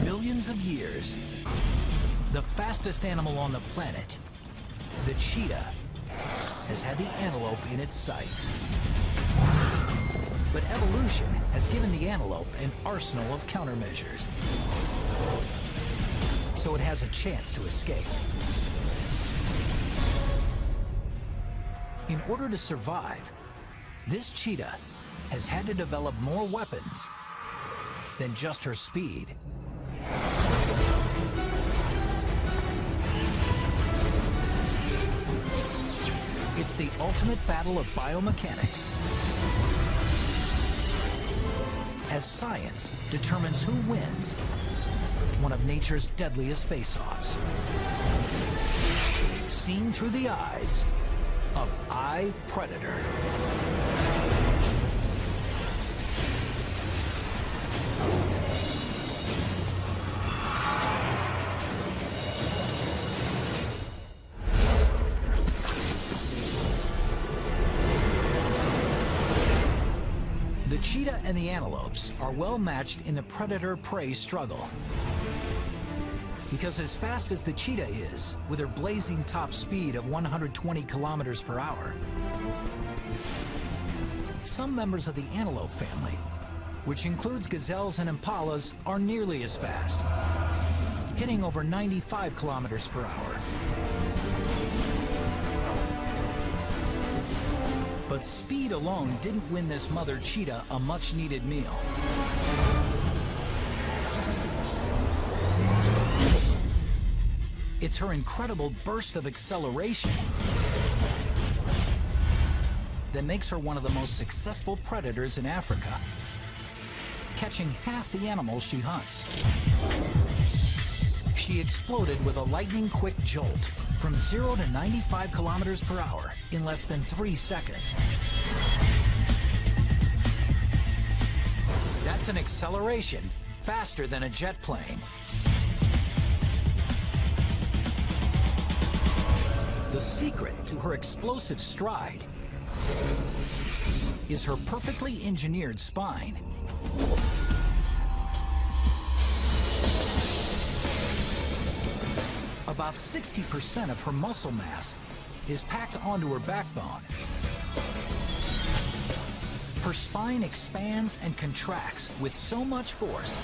millions of years, the fastest animal on the planet, the cheetah, has had the antelope in its sights. But evolution has given the antelope an arsenal of countermeasures, so it has a chance to escape. In order to survive, this cheetah has had to develop more weapons than just her speed. It's the ultimate battle of biomechanics, as science determines who wins one of nature's deadliest face-offs. Seen through the eyes of Predator. The cheetah and the antelopes are well matched in the predator-prey struggle. Because as fast as the cheetah is, with her blazing top speed of 120 kilometers per hour, some members of the antelope family, which includes gazelles and impalas, are nearly as fast, hitting over 95 kilometers per hour. But speed alone didn't win this mother cheetah a much-needed meal. It's her incredible burst of acceleration that makes her one of the most successful predators in Africa, catching half the animals she hunts. She exploded with a lightning-quick jolt from 0 to 95 kilometers per hour in less than 3 seconds. That's an acceleration faster than a jet plane. The secret to her explosive stride is her perfectly engineered spine. About 60% of her muscle mass is packed onto her backbone. Her spine expands and contracts with so much force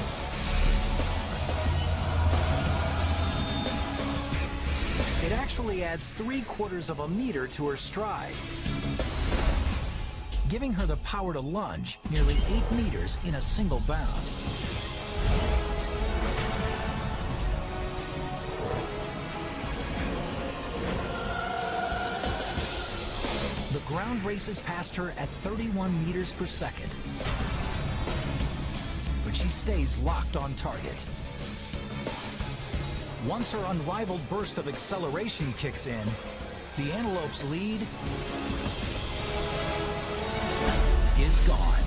it actually adds 3/4 of a meter to her stride, giving her the power to lunge nearly 8 meters in a single bound. The ground races past her at 31 meters per second, but she stays locked on target. Once her unrivaled burst of acceleration kicks in, the antelope's lead is gone.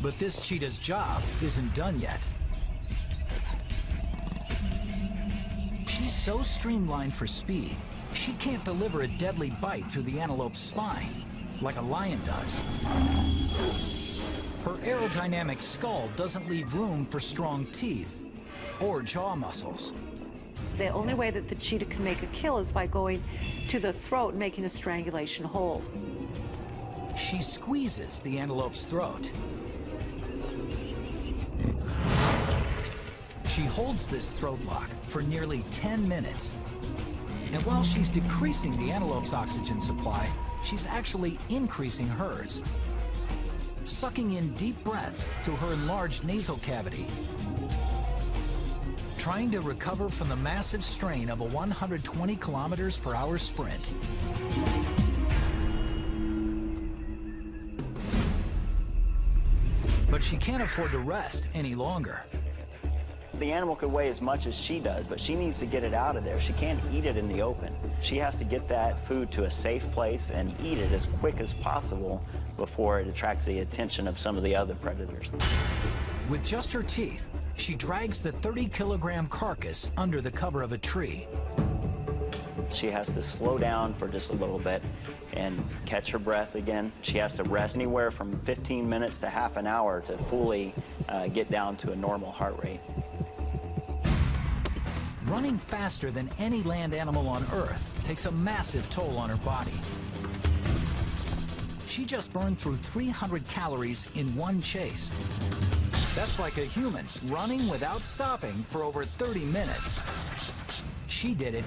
But this cheetah's job isn't done yet. She's so streamlined for speed, she can't deliver a deadly bite through the antelope's spine like a lion does. Her aerodynamic skull doesn't leave room for strong teeth or jaw muscles. The only way that the cheetah can make a kill is by going to the throat and making a strangulation hold. She squeezes the antelope's throat. She holds this throat lock for nearly 10 minutes. And while she's decreasing the antelope's oxygen supply, she's actually increasing hers, sucking in deep breaths through her enlarged nasal cavity, trying to recover from the massive strain of a 120 kilometers per hour sprint. But she can't afford to rest any longer. The animal could weigh as much as she does, but she needs to get it out of there. She can't eat it in the open. She has to get that food to a safe place and eat it as quick as possible before it attracts the attention of some of the other predators. With just her teeth, she drags the 30-kilogram carcass under the cover of a tree. She has to slow down for just a little bit and catch her breath again. She has to rest anywhere from 15 minutes to half an hour to fully get down to a normal heart rate. Running faster than any land animal on Earth takes a massive toll on her body. She just burned through 300 calories in one chase. That's like a human running without stopping for over 30 minutes. She did it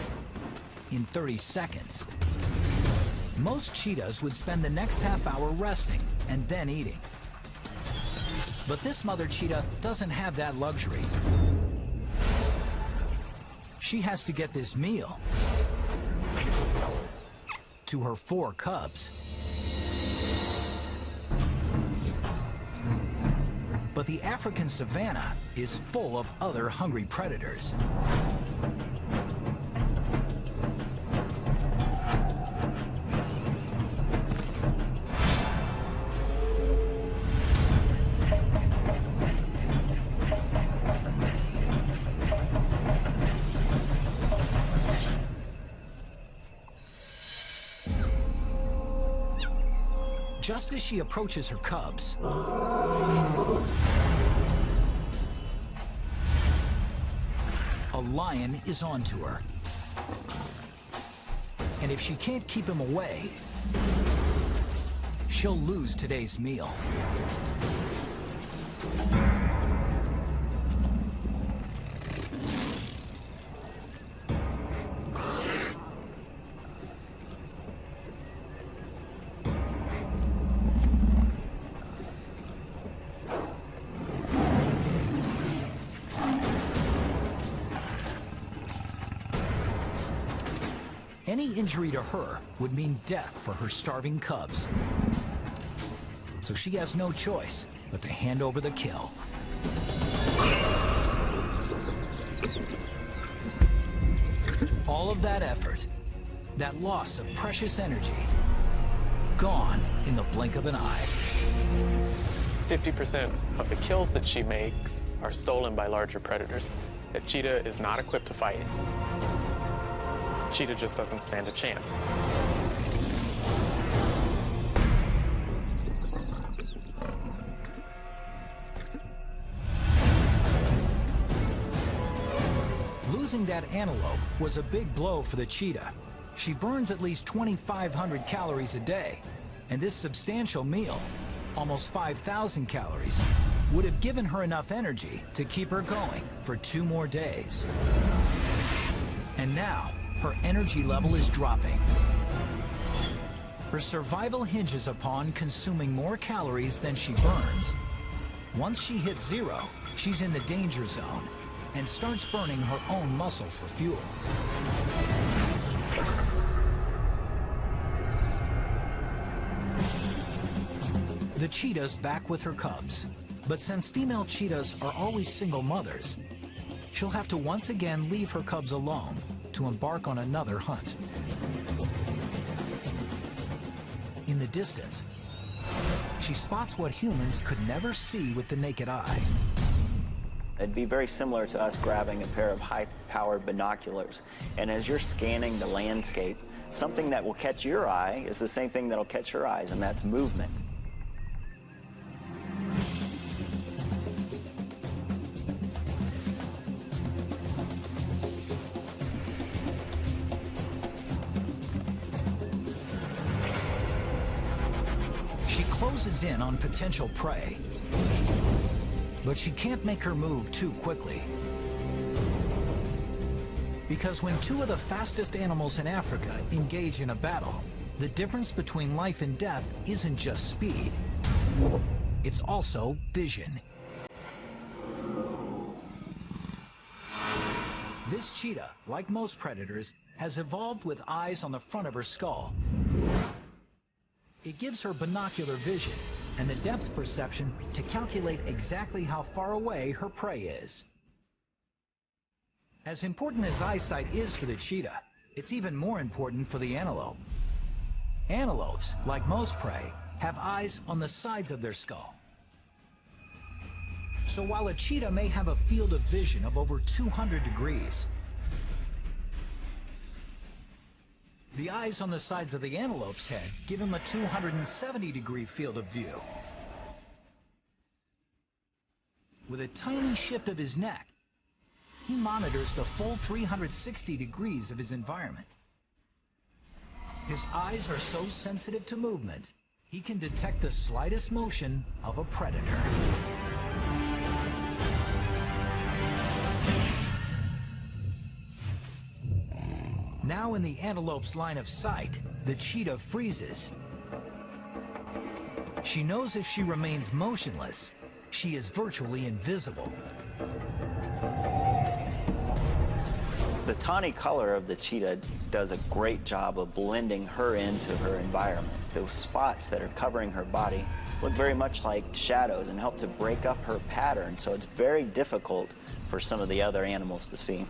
in 30 seconds. Most cheetahs would spend the next half hour resting and then eating. But this mother cheetah doesn't have that luxury. She has to get this meal to her 4 cubs. But the African savannah is full of other hungry predators. Just as she approaches her cubs, a lion is onto her. And if she can't keep him away, she'll lose today's meal. Any injury to her would mean death for her starving cubs. So she has no choice but to hand over the kill. All of that effort, that loss of precious energy, gone in the blink of an eye. 50% of the kills that she makes are stolen by larger predators. A cheetah is not equipped to fight. Cheetah just doesn't stand a chance. Losing that antelope was a big blow for the cheetah. She burns at least 2,500 calories a day, and this substantial meal, almost 5,000 calories, would have given her enough energy to keep her going for 2 more days. And now, her energy level is dropping. Her survival hinges upon consuming more calories than she burns. Once she hits 0, she's in the danger zone and starts burning her own muscle for fuel. The cheetah's back with her cubs, but since female cheetahs are always single mothers, she'll have to once again leave her cubs alone to embark on another hunt. In the distance, she spots what humans could never see with the naked eye. It'd be very similar to us grabbing a pair of high-powered binoculars. And as you're scanning the landscape, something that will catch your eye is the same thing that'll catch her eyes, and that's movement. She closes in on potential prey, but she can't make her move too quickly. Because when 2 of the fastest animals in Africa engage in a battle, the difference between life and death isn't just speed, it's also vision. This cheetah, like most predators, has evolved with eyes on the front of her skull. It gives her binocular vision and the depth perception to calculate exactly how far away her prey is. As important as eyesight is for the cheetah, it's even more important for the antelope. Antelopes, like most prey, have eyes on the sides of their skull. So while a cheetah may have a field of vision of over 200 degrees, The eyes on the sides of the antelope's head give him a 270-degree field of view. With a tiny shift of his neck, he monitors the full 360 degrees of his environment. His eyes are so sensitive to movement, he can detect the slightest motion of a predator. Now in the antelope's line of sight, the cheetah freezes. She knows if she remains motionless, she is virtually invisible. The tawny color of the cheetah does a great job of blending her into her environment. Those spots that are covering her body look very much like shadows and help to break up her pattern, so it's very difficult for some of the other animals to see.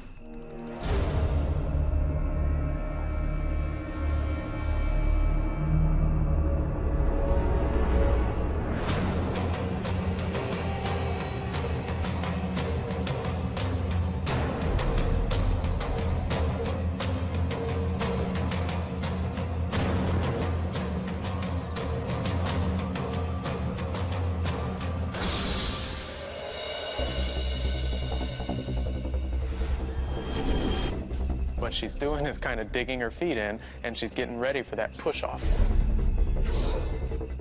What she's doing is kind of digging her feet in, and she's getting ready for that push-off.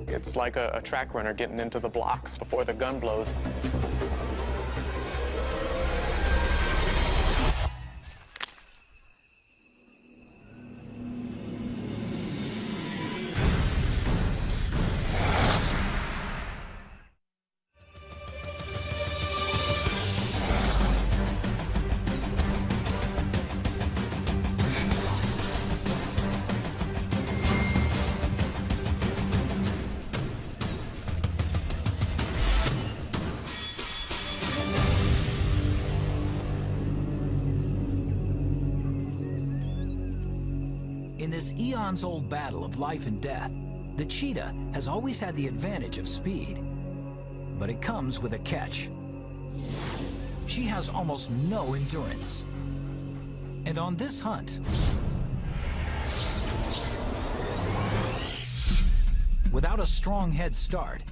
It's like a track runner getting into the blocks before the gun blows. In this eons-old battle of life and death, the cheetah has always had the advantage of speed. But it comes with a catch. She has almost no endurance. And on this hunt, without a strong head start,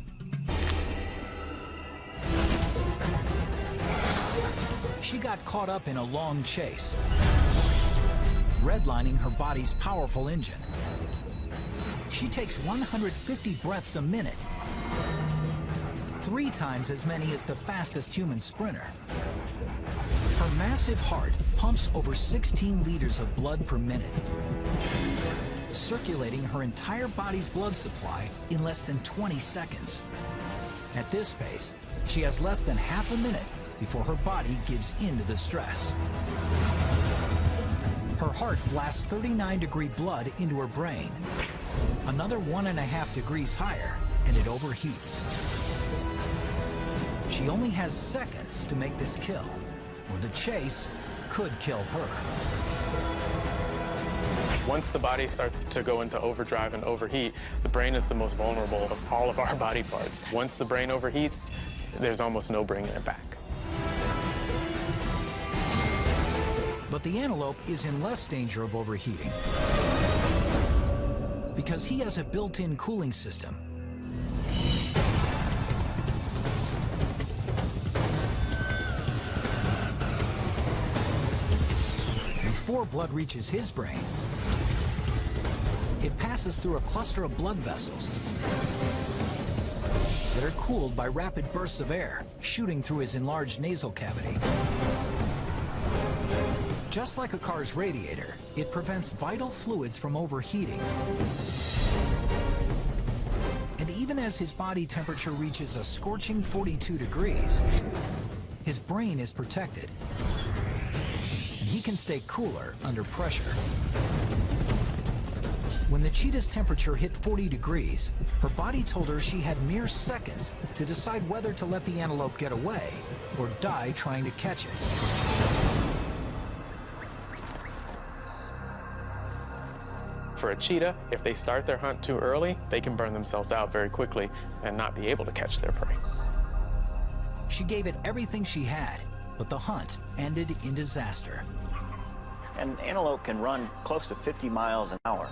she got caught up in a long chase, redlining her body's powerful engine. She takes 150 breaths a minute, 3 times as many as the fastest human sprinter. Her massive heart pumps over 16 liters of blood per minute, circulating her entire body's blood supply in less than 20 seconds. At this pace, she has less than half a minute before her body gives in to the stress. Her heart blasts 39-degree blood into her brain. Another 1.5 degrees higher, and it overheats. She only has seconds to make this kill, or the chase could kill her. Once the body starts to go into overdrive and overheat, the brain is the most vulnerable of all of our body parts. Once the brain overheats, there's almost no bringing it back. But the antelope is in less danger of overheating because he has a built-in cooling system. Before blood reaches his brain, it passes through a cluster of blood vessels that are cooled by rapid bursts of air shooting through his enlarged nasal cavity. Just like a car's radiator, it prevents vital fluids from overheating. And even as his body temperature reaches a scorching 42 degrees, his brain is protected. And he can stay cooler under pressure. When the cheetah's temperature hit 40 degrees, her body told her she had mere seconds to decide whether to let the antelope get away or die trying to catch it. For a cheetah, if they start their hunt too early, they can burn themselves out very quickly and not be able to catch their prey. She gave it everything she had, but the hunt ended in disaster. And antelope can run close to 50 miles an hour.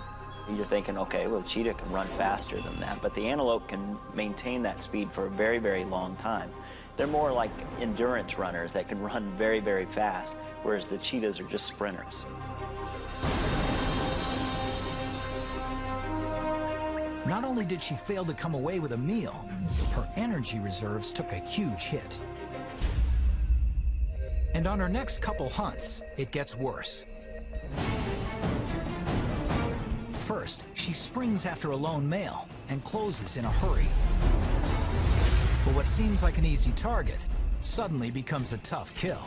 You're thinking, okay, well, the cheetah can run faster than that, but the antelope can maintain that speed for a very, very long time. They're more like endurance runners that can run very, very fast, whereas the cheetahs are just sprinters. Not only did she fail to come away with a meal, her energy reserves took a huge hit. And on her next couple hunts, it gets worse. First, she springs after a lone male and closes in a hurry. But what seems like an easy target suddenly becomes a tough kill.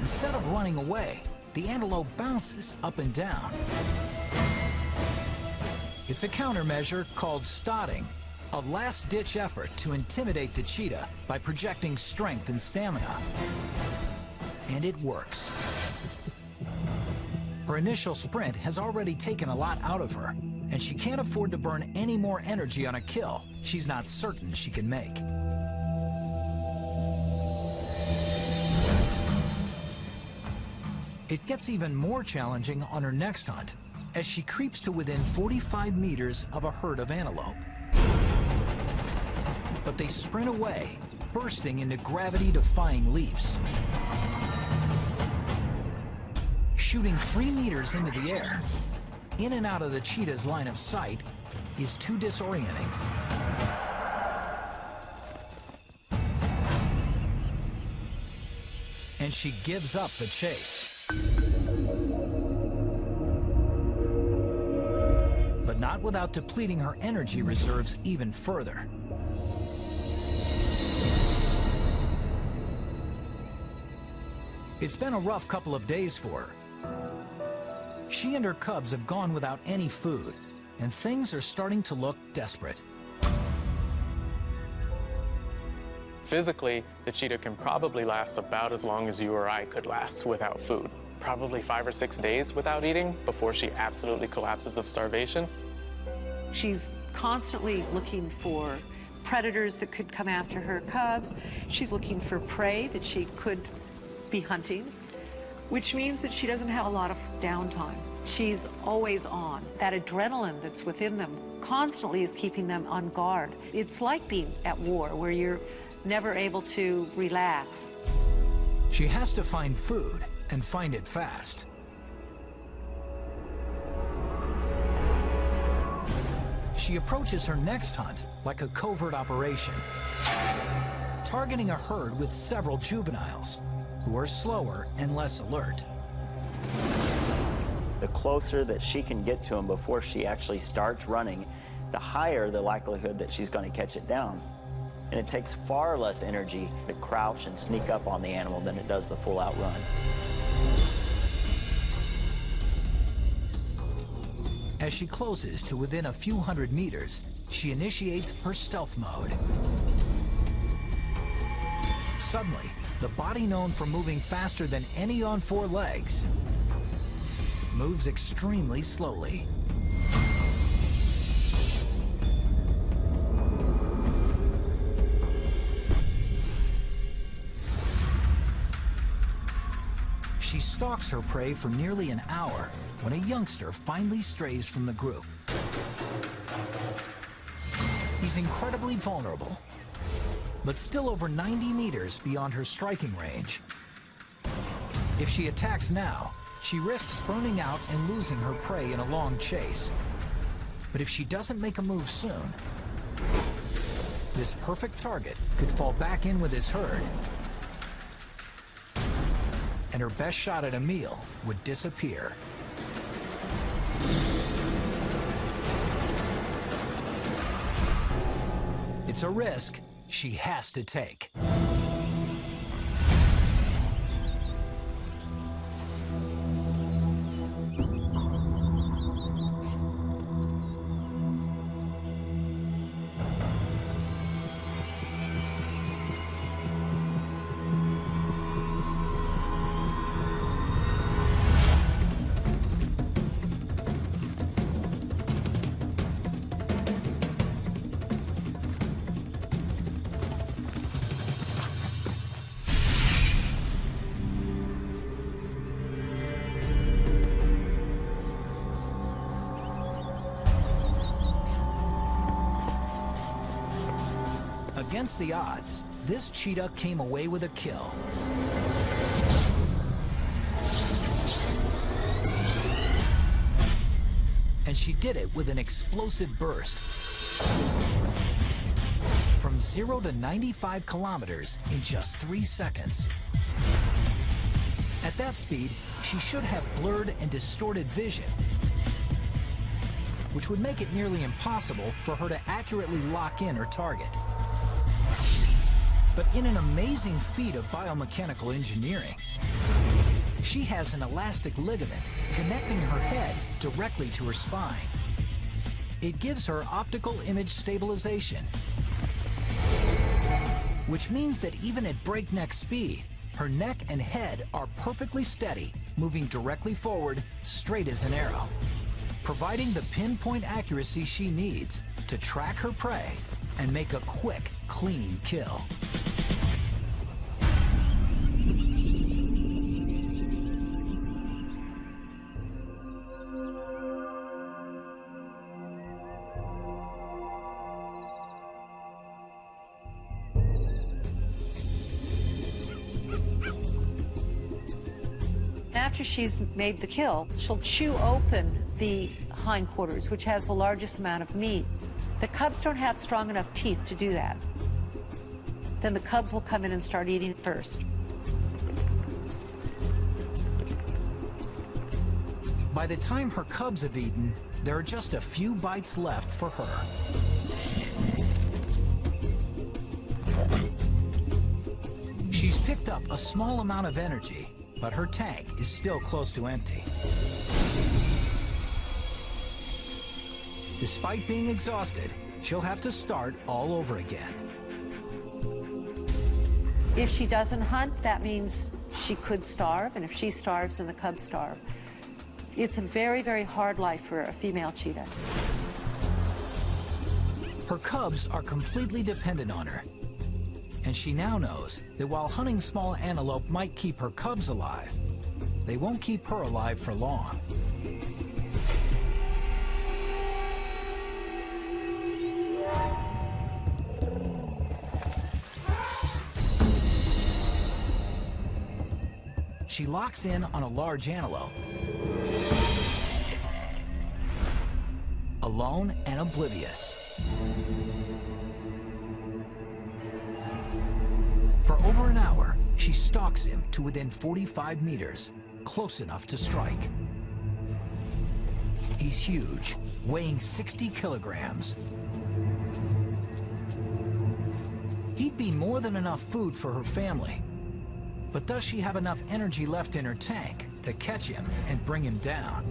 Instead of running away, the antelope bounces up and down. It's a countermeasure called stalking, a last-ditch effort to intimidate the cheetah by projecting strength and stamina. And it works. Her initial sprint has already taken a lot out of her, and she can't afford to burn any more energy on a kill she's not certain she can make. It gets even more challenging on her next hunt, as she creeps to within 45 meters of a herd of antelope. But they sprint away, bursting into gravity-defying leaps. Shooting 3 meters into the air, in and out of the cheetah's line of sight, is too disorienting. And she gives up the chase. But not without depleting her energy reserves even further. It's been a rough couple of days for her. She and her cubs have gone without any food, and things are starting to look desperate. Physically, the cheetah can probably last about as long as you or I could last without food. Probably 5 or 6 days without eating before she absolutely collapses of starvation. She's constantly looking for predators that could come after her cubs. She's looking for prey that she could be hunting, which means that she doesn't have a lot of downtime. She's always on. That adrenaline that's within them constantly is keeping them on guard. It's like being at war, where you're never able to relax. She has to find food and find it fast. She approaches her next hunt like a covert operation, targeting a herd with several juveniles who are slower and less alert. The closer that she can get to them before she actually starts running, the higher the likelihood that she's going to catch it down. And it takes far less energy to crouch and sneak up on the animal than it does the full-out run. As she closes to within a few hundred meters, she initiates her stealth mode. Suddenly, the body known for moving faster than any on 4 legs moves extremely slowly. She stalks her prey for nearly an hour when a youngster finally strays from the group. He's incredibly vulnerable, but still over 90 meters beyond her striking range. If she attacks now, she risks burning out and losing her prey in a long chase. But if she doesn't make a move soon, this perfect target could fall back in with his herd, and her best shot at a meal would disappear. It's a risk she has to take. Against the odds, this cheetah came away with a kill. And she did it with an explosive burst. From 0 to 95 kilometers in just 3 seconds. At that speed, she should have blurred and distorted vision, which would make it nearly impossible for her to accurately lock in her target. But in an amazing feat of biomechanical engineering, she has an elastic ligament connecting her head directly to her spine. It gives her optical image stabilization, which means that even at breakneck speed, her neck and head are perfectly steady, moving directly forward, straight as an arrow, providing the pinpoint accuracy she needs to track her prey and make a quick, clean kill. After she's made the kill, she'll chew open the hindquarters, which has the largest amount of meat. The cubs don't have strong enough teeth to do that. Then the cubs will come in and start eating first. By the time her cubs have eaten, there are just a few bites left for her. She's picked up a small amount of energy, but her tank is still close to empty. Despite being exhausted, she'll have to start all over again. If she doesn't hunt, that means she could starve, and if she starves, then the cubs starve. It's a very, very hard life for a female cheetah. Her cubs are completely dependent on her, and she now knows that while hunting small antelope might keep her cubs alive, they won't keep her alive for long. She locks in on a large antelope, alone and oblivious. For over an hour, she stalks him to within 45 meters, close enough to strike. He's huge, weighing 60 kilograms. He'd be more than enough food for her family. But does she have enough energy left in her tank to catch him and bring him down?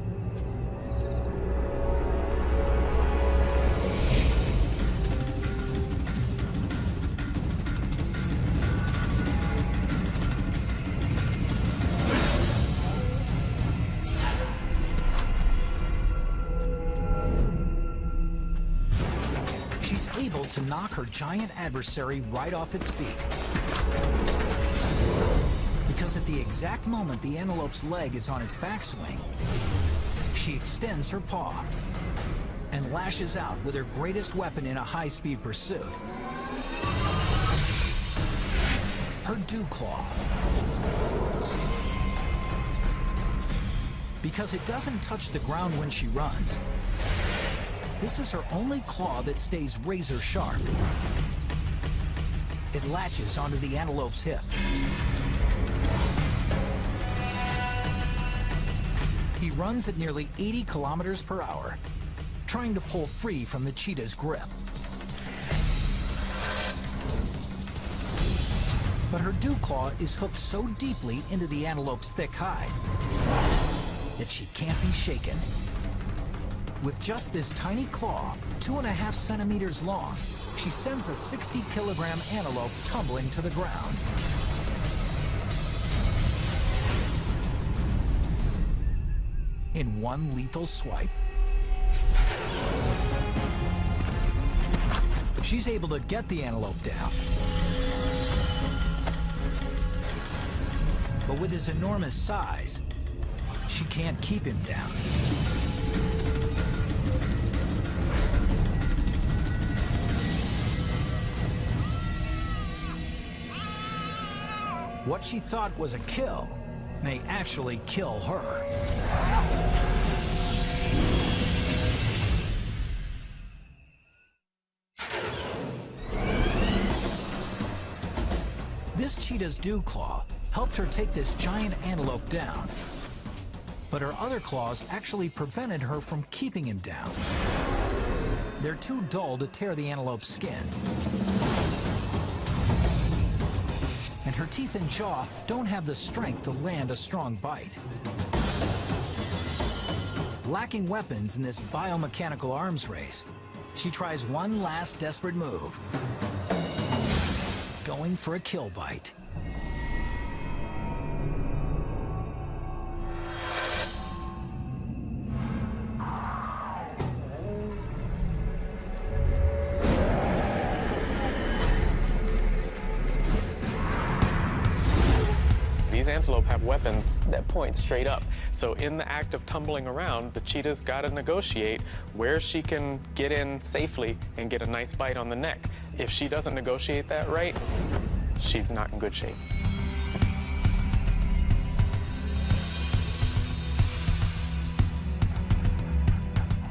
She's able to knock her giant adversary right off its feet. Because at the exact moment the antelope's leg is on its backswing, she extends her paw and lashes out with her greatest weapon in a high-speed pursuit, her dew claw. Because it doesn't touch the ground when she runs, this is her only claw that stays razor sharp. It latches onto the antelope's hip. He runs at nearly 80 kilometers per hour, trying to pull free from the cheetah's grip. But her dew claw is hooked so deeply into the antelope's thick hide that she can't be shaken. With just this tiny claw, 2.5 centimeters long, she sends a 60-kilogram antelope tumbling to the ground. In one lethal swipe. She's able to get the antelope down. But with his enormous size, she can't keep him down. What she thought was a kill may actually kill her. This cheetah's dew claw helped her take this giant antelope down. But her other claws actually prevented her from keeping him down. They're too dull to tear the antelope's skin. And her teeth and jaw don't have the strength to land a strong bite. Lacking weapons in this biomechanical arms race, she tries one last desperate move, going for a kill bite. These antelope have weapons that point straight up. So in the act of tumbling around, the cheetah's got to negotiate where she can get in safely and get a nice bite on the neck. If she doesn't negotiate that right, she's not in good shape.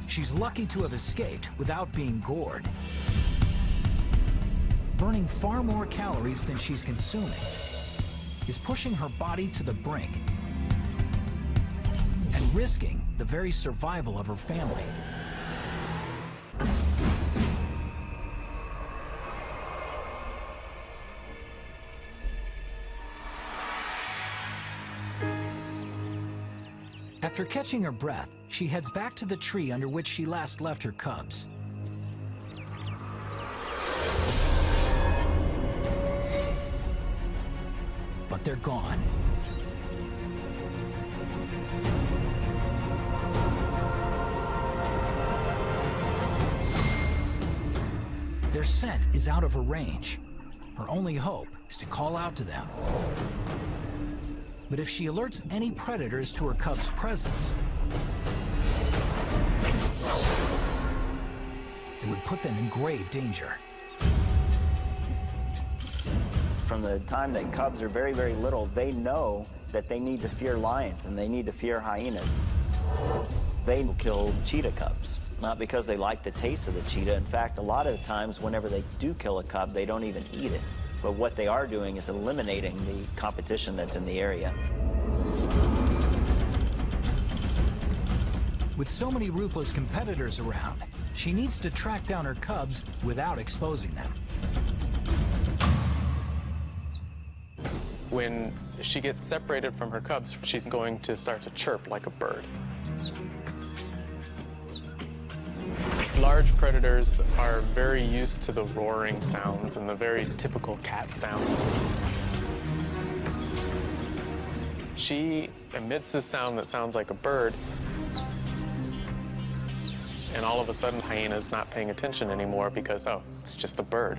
She's lucky to have escaped without being gored, burning far more calories than she's consuming, is pushing her body to the brink and risking the very survival of her family. After catching her breath, she heads back to the tree under which she last left her cubs. But they're gone. Their scent is out of her range. Her only hope is to call out to them. But if she alerts any predators to her cub's presence, it would put them in grave danger. From the time that cubs are very, very little, they know that they need to fear lions and they need to fear hyenas. They kill cheetah cubs, not because they like the taste of the cheetah. In fact, a lot of the times, whenever they do kill a cub, they don't even eat it. But what they are doing is eliminating the competition that's in the area. With so many ruthless competitors around, she needs to track down her cubs without exposing them. When she gets separated from her cubs, she's going to start to chirp like a bird. Large predators are very used to the roaring sounds and the very typical cat sounds. She emits this sound that sounds like a bird, and all of a sudden, hyena's not paying attention anymore because, oh, it's just a bird.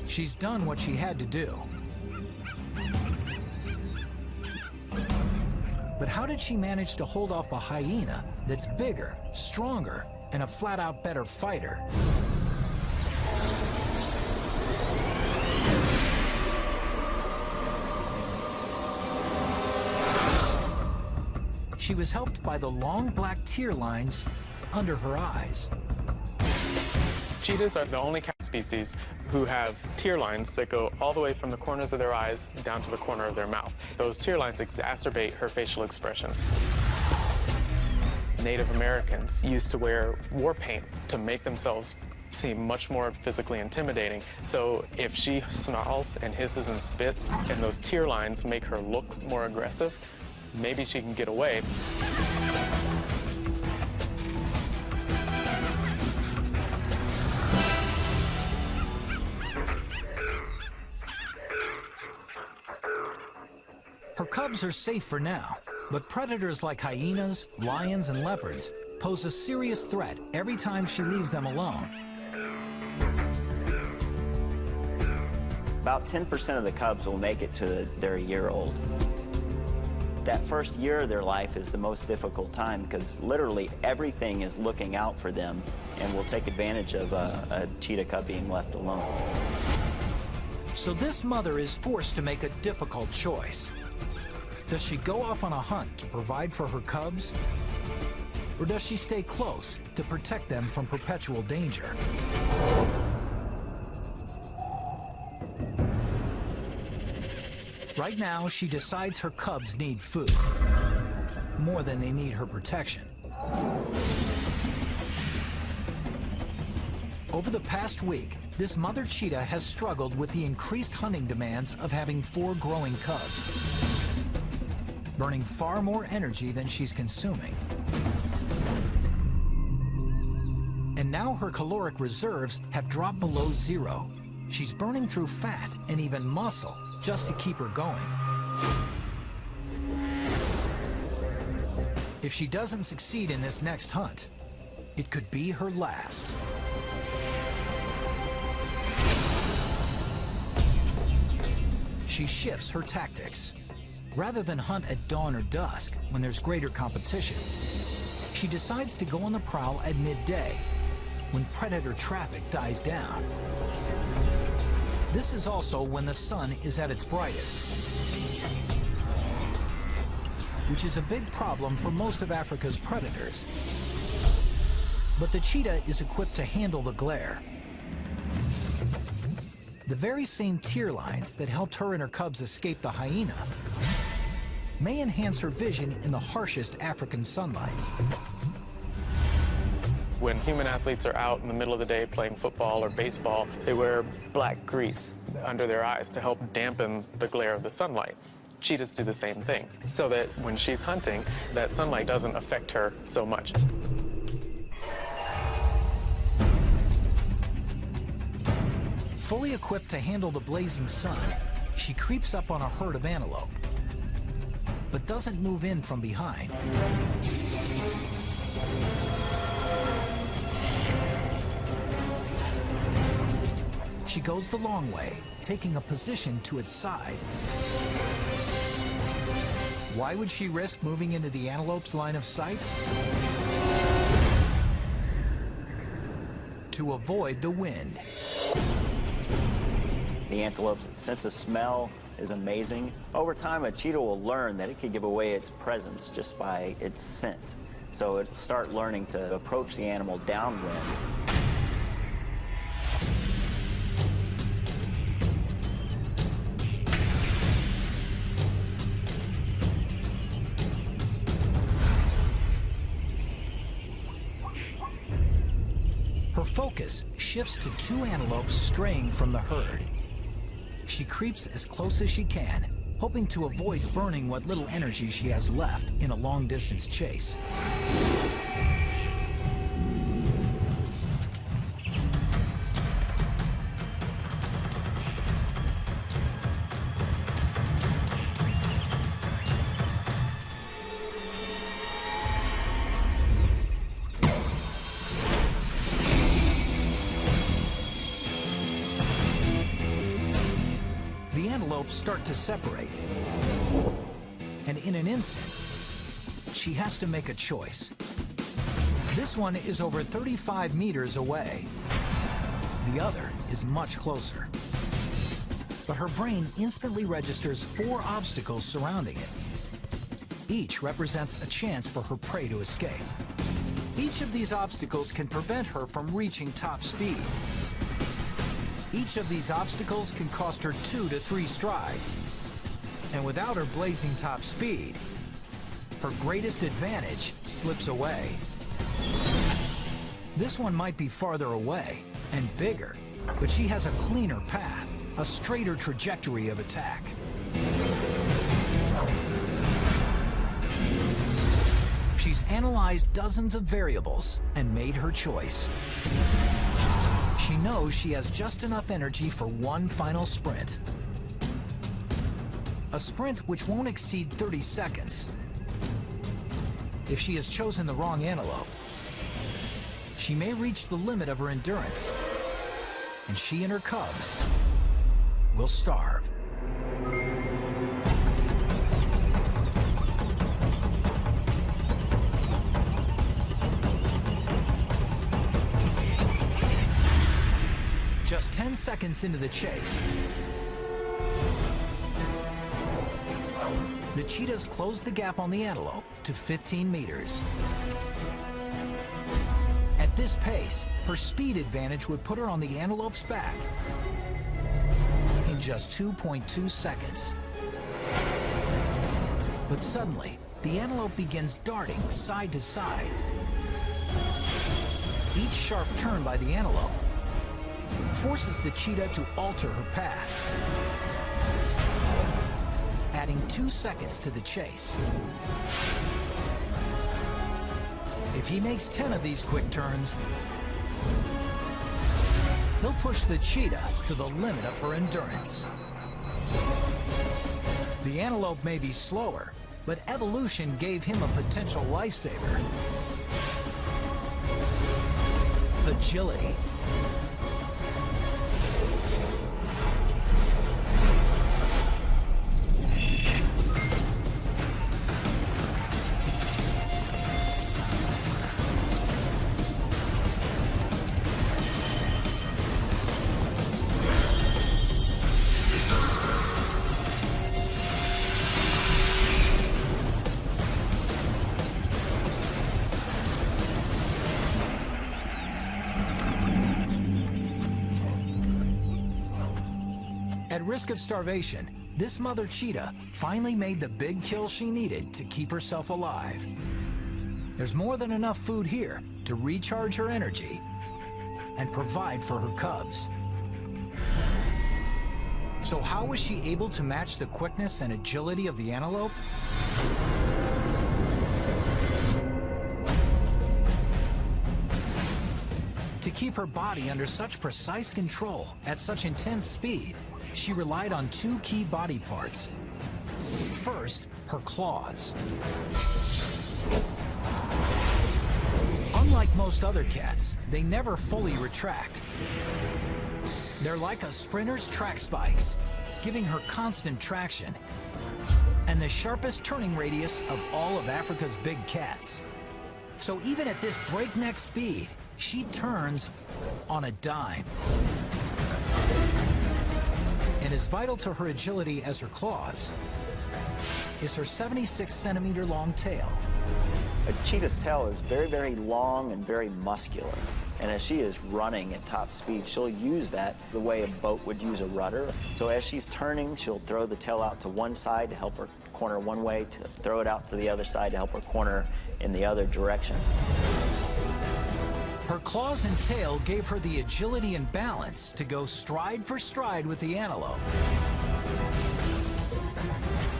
She's done what she had to do. But how did she manage to hold off a hyena that's bigger, stronger, and a flat-out better fighter? She was helped by the long black tear lines under her eyes. Cheetahs are the only cat species who have tear lines that go all the way from the corners of their eyes down to the corner of their mouth. Those tear lines exacerbate her facial expressions. Native Americans used to wear war paint to make themselves seem much more physically intimidating. So if she snarls and hisses and spits and those tear lines make her look more aggressive, maybe she can get away. Her cubs are safe for now, but predators like hyenas, lions, and leopards pose a serious threat every time she leaves them alone. About 10% of the cubs will make it to their year-old. That first year of their life is the most difficult time because literally everything is looking out for them and will take advantage of a cheetah cub being left alone. So this mother is forced to make a difficult choice. Does she go off on a hunt to provide for her cubs? Or does she stay close to protect them from perpetual danger? Right now, she decides her cubs need food, more than they need her protection. Over the past week, this mother cheetah has struggled with the increased hunting demands of having 4 growing cubs, burning far more energy than she's consuming. And now her caloric reserves have dropped below 0. She's burning through fat and even muscle just to keep her going. If she doesn't succeed in this next hunt, it could be her last. She shifts her tactics. Rather than hunt at dawn or dusk, when there's greater competition, she decides to go on the prowl at midday, when predator traffic dies down. This is also when the sun is at its brightest, which is a big problem for most of Africa's predators. But the cheetah is equipped to handle the glare. The very same tear lines that helped her and her cubs escape the hyena may enhance her vision in the harshest African sunlight. When human athletes are out in the middle of the day playing football or baseball, they wear black grease under their eyes to help dampen the glare of the sunlight. Cheetahs do the same thing, so that when she's hunting, that sunlight doesn't affect her so much. Fully equipped to handle the blazing sun, she creeps up on a herd of antelope, but doesn't move in from behind. She goes the long way, taking a position to its side. Why would she risk moving into the antelope's line of sight? To avoid the wind. The antelope's sense of smell is amazing. Over time, a cheetah will learn that it can give away its presence just by its scent. So it'll start learning to approach the animal downwind. Her focus shifts to 2 antelopes straying from the herd. She creeps as close as she can, hoping to avoid burning what little energy she has left in a long-distance chase. The antelopes start to separate, and in an instant, she has to make a choice. This one is over 35 meters away. The other is much closer. But her brain instantly registers 4 obstacles surrounding it. Each represents a chance for her prey to escape. Each of these obstacles can prevent her from reaching top speed. Each of these obstacles can cost her 2 to 3 strides. And without her blazing top speed, her greatest advantage slips away. This one might be farther away and bigger, but she has a cleaner path, a straighter trajectory of attack. She's analyzed dozens of variables and made her choice. She knows she has just enough energy for one final sprint. A sprint which won't exceed 30 seconds. If she has chosen the wrong antelope, she may reach the limit of her endurance, and she and her cubs will starve. Just 10 seconds into the chase, the cheetahs close the gap on the antelope to 15 meters. At this pace, her speed advantage would put her on the antelope's back in just 2.2 seconds. But suddenly, the antelope begins darting side to side. Each sharp turn by the antelope forces the cheetah to alter her path, adding 2 seconds to the chase. If he makes 10 of these quick turns, he'll push the cheetah to the limit of her endurance. The antelope may be slower, but evolution gave him a potential lifesaver: agility. At risk of starvation, this mother cheetah finally made the big kill she needed to keep herself alive. There's more than enough food here to recharge her energy and provide for her cubs. So how was she able to match the quickness and agility of the antelope? To keep her body under such precise control at such intense speed, she relied on two key body parts. First, her claws. Unlike most other cats, they never fully retract. They're like a sprinter's track spikes, giving her constant traction and the sharpest turning radius of all of Africa's big cats. So even at this breakneck speed, she turns on a dime. And as vital to her agility as her claws is her 76-centimeter long tail. A cheetah's tail is very, very long and very muscular. And as she is running at top speed, she'll use that the way a boat would use a rudder. So as she's turning, she'll throw the tail out to one side to help her corner one way, to throw it out to the other side to help her corner in the other direction. Her claws and tail gave her the agility and balance to go stride for stride with the antelope.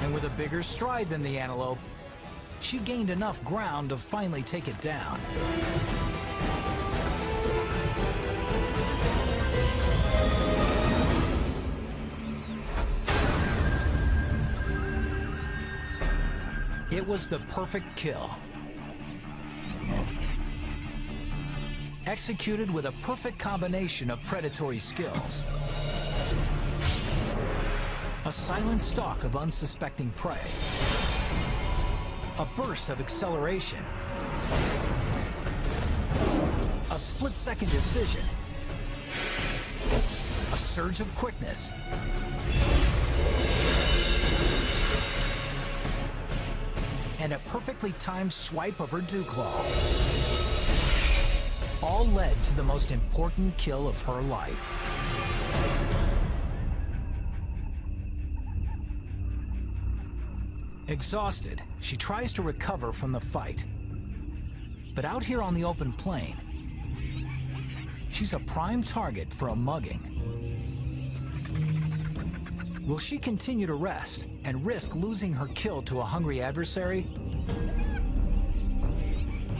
And with a bigger stride than the antelope, she gained enough ground to finally take it down. It was the perfect kill. Executed with a perfect combination of predatory skills. A silent stalk of unsuspecting prey. A burst of acceleration. A split-second decision. A surge of quickness. And a perfectly timed swipe of her dew claw. All led to the most important kill of her life. Exhausted, she tries to recover from the fight. But out here on the open plain, she's a prime target for a mugging. Will she continue to rest and risk losing her kill to a hungry adversary?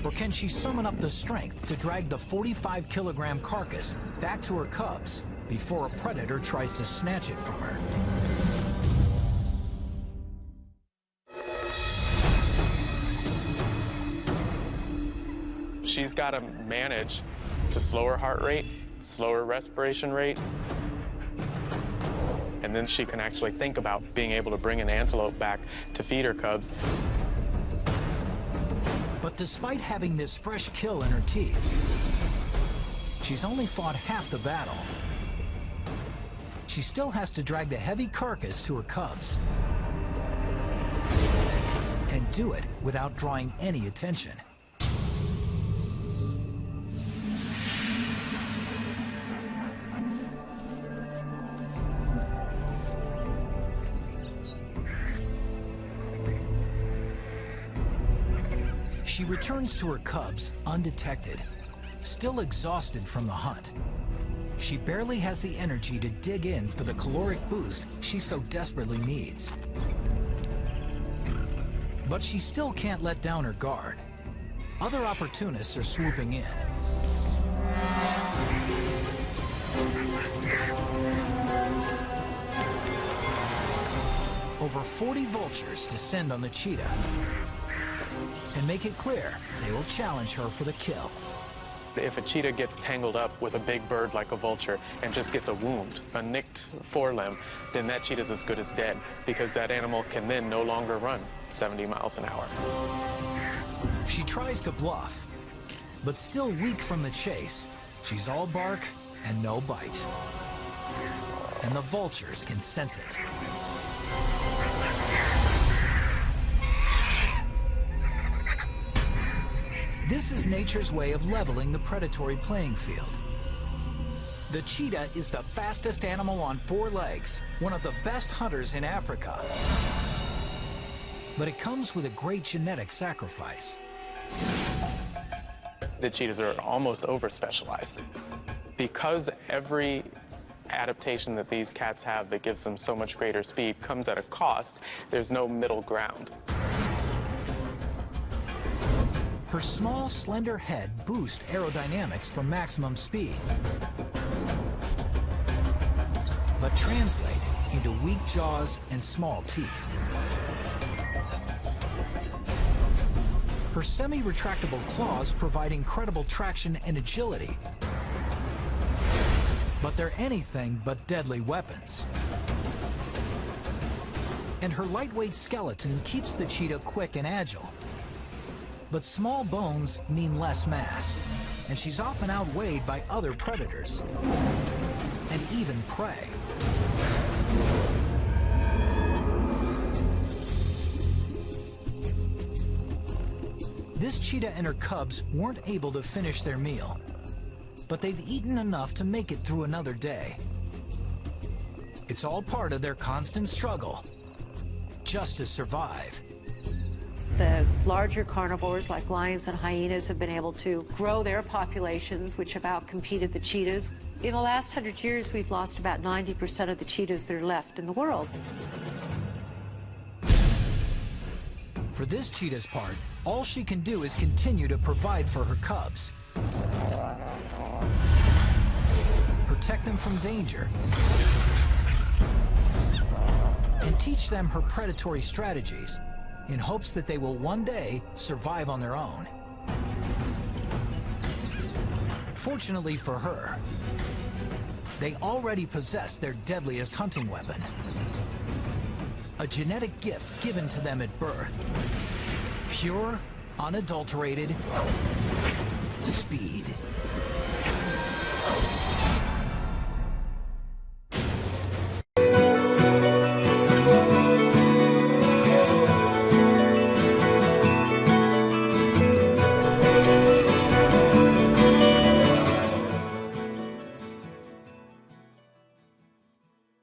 Or can she summon up the strength to drag the 45-kilogram carcass back to her cubs before a predator tries to snatch it from her? She's got to manage to slow her heart rate, slow her respiration rate, and then she can actually think about being able to bring an antelope back to feed her cubs. But despite having this fresh kill in her teeth, she's only fought half the battle. She still has to drag the heavy carcass to her cubs, and do it without drawing any attention. She returns to her cubs undetected, still exhausted from the hunt. She barely has the energy to dig in for the caloric boost she so desperately needs. But she still can't let down her guard. Other opportunists are swooping in. Over 40 vultures descend on the cheetah and make it clear they will challenge her for the kill. If a cheetah gets tangled up with a big bird like a vulture and just gets a wound, a nicked forelimb, then that cheetah's as good as dead, because that animal can then no longer run 70 miles an hour. She tries to bluff, but still weak from the chase, she's all bark and no bite. And the vultures can sense it. This is nature's way of leveling the predatory playing field. The cheetah is the fastest animal on 4 legs, one of the best hunters in Africa. But it comes with a great genetic sacrifice. The cheetahs are almost over-specialized. Because every adaptation that these cats have that gives them so much greater speed comes at a cost, there's no middle ground. Her small, slender head boosts aerodynamics for maximum speed, but translate into weak jaws and small teeth. Her semi-retractable claws provide incredible traction and agility, but they're anything but deadly weapons. And her lightweight skeleton keeps the cheetah quick and agile. But small bones mean less mass, and she's often outweighed by other predators, and even prey. This cheetah and her cubs weren't able to finish their meal, but they've eaten enough to make it through another day. It's all part of their constant struggle, just to survive. The larger carnivores like lions and hyenas have been able to grow their populations, which have outcompeted the cheetahs. In the last 100 years, we've lost about 90% of the cheetahs that are left in the world. For this cheetah's part, all she can do is continue to provide for her cubs, protect them from danger, and teach them her predatory strategies, in hopes that they will one day survive on their own. Fortunately for her, they already possess their deadliest hunting weapon, a genetic gift given to them at birth. Pure, unadulterated speed.